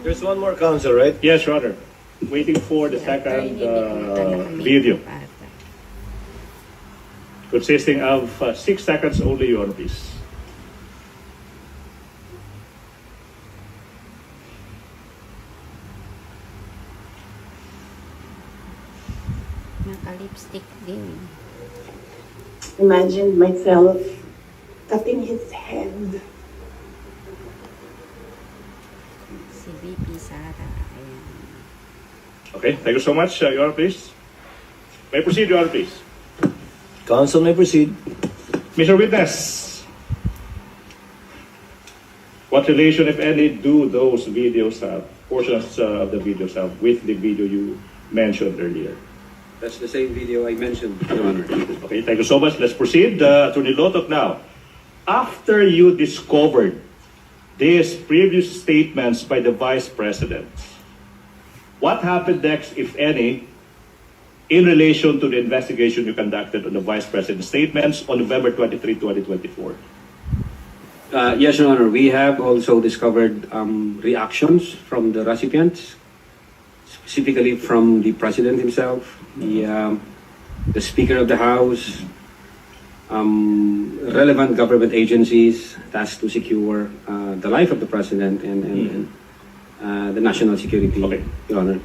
There's one more council, right? Yes, Your Honor. Waiting for the second video. Consisting of 6 seconds only, Your Honor, please. Naka-lipstick din. Imagined myself cutting his head. Si VP Sara. Ayan. Okay, thank you so much, Your Honor, please. May proceed, Your Honor, please. Council may proceed. Mr. Witness, what relation, if any, do those videos have, portions of the videos have, with the video you mentioned earlier? That's the same video I mentioned, Your Honor. Okay, thank you so much. Let's proceed. Attorney Lotok now. After you discovered these previous statements by the Vice President, what happened next, if any, in relation to the investigation you conducted on the Vice President's statements on November 23, 2024? Yes, Your Honor. We have also discovered reactions from the recipients, specifically from the President himself, the Speaker of the House, relevant government agencies tasked to secure the life of the President and the national security, Okay. Your Honor.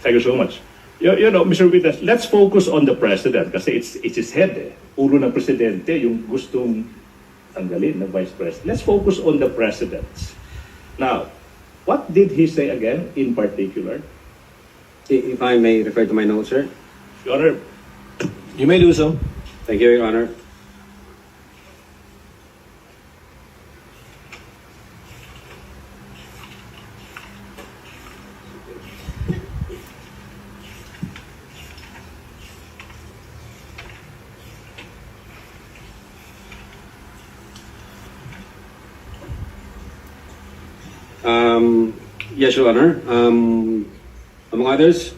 Thank you so much. You know, Mr. Witness, let's focus on the President kasi it's his head eh. Ulo ng Presidente yung gustong tanggalin ng Vice President. Let's focus on the President. Now, what did he say again in particular? If I may refer to my notes, sir. Your Honor, You may do so. Thank you, Your Honor. Yes, Your Honor. Among others,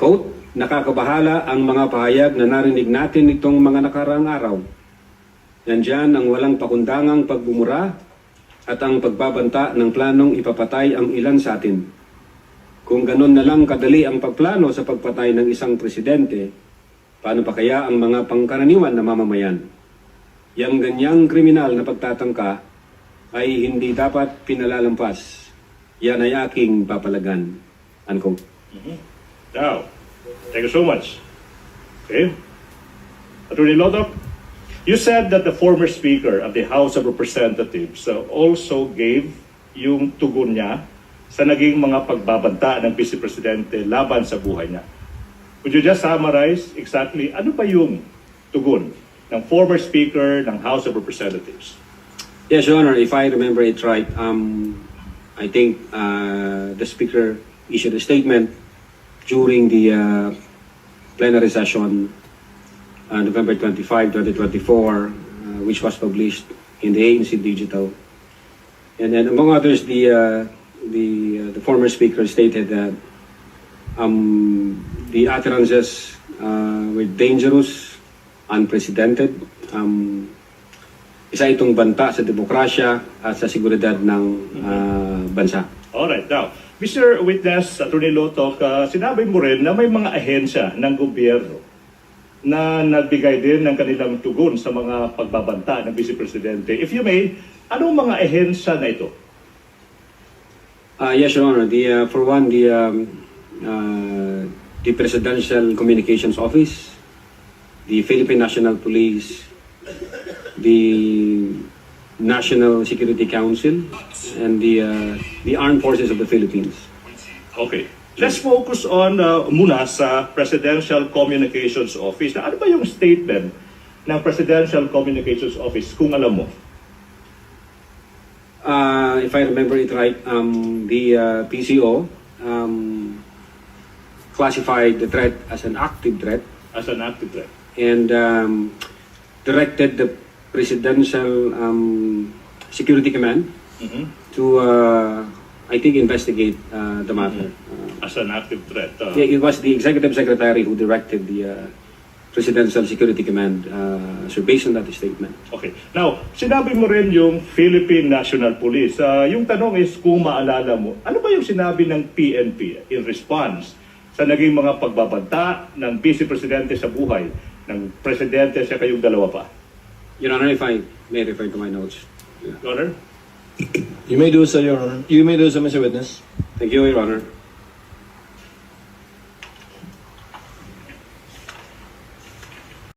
quote, nakakabahala ang mga pahayag na narinig natin itong mga nakaraang araw. Nandyan ang walang pakundangang pagbumura at ang pagbabanta ng planong ipapatay ang ilan sa atin. Kung ganun na lang kadali ang pagplano sa pagpatay ng isang presidente, paano pa kaya ang mga pangkaraniwan na mamamayan? Yang ganyang kriminal na pagtatangka ay hindi dapat pinalalampas. Yan ay aking papalagan. Unquote. now, thank you so much. Okay. Attorney Lotok, you said that the former Speaker of the House of Representatives also gave yung tugon niya sa naging mga pagbabanta ng Vice Presidente laban sa buhay niya. Would you just summarize exactly ano pa yung tugon ng former Speaker ng House of Representatives? Yes, Your Honor, if I remember it right, I think the Speaker issued a statement during the plenary session November 25, 2024, which was published in the ANC Digital. And then, among others, the former Speaker stated that the utterances were dangerous, unprecedented, isa itong banta sa demokrasya at sa seguridad ng bansa. Alright, now, Mr. Witness, Attorney Lotok, sinabi mo rin na may mga ahensya ng gobyerno na nagbigay din ng kanilang tugon sa mga pagbabanta ng Vice Presidente. If you may, anong mga ahensya na ito? Yes, Your Honor. For one, the Presidential Communications Office, the Philippine National Police, the National Security Council, and the Armed Forces of the Philippines. Okay. Let's focus on muna sa Presidential Communications Office. Na ano ba yung statement ng Presidential Communications Office, kung alam mo? If I remember it right, the PCO classified the threat as an active threat As an active threat. and directed the Presidential Security Command to, I think, investigate the matter. As an active threat. Yeah, it was the Executive Secretary who directed the Presidential Security Command, sir, based on that statement. Okay. Now, sinabi mo rin yung Philippine National Police. Yung tanong is kung maalala mo, ano ba yung sinabi ng PNP in response sa naging mga pagbabanta ng Vice Presidente sa buhay ng Presidente sa kayong dalawa pa? Your Honor, if I may refer to my notes. Your Honor? You may do so, Your Honor. You may do so, Mr. Witness. Thank you, Your Honor.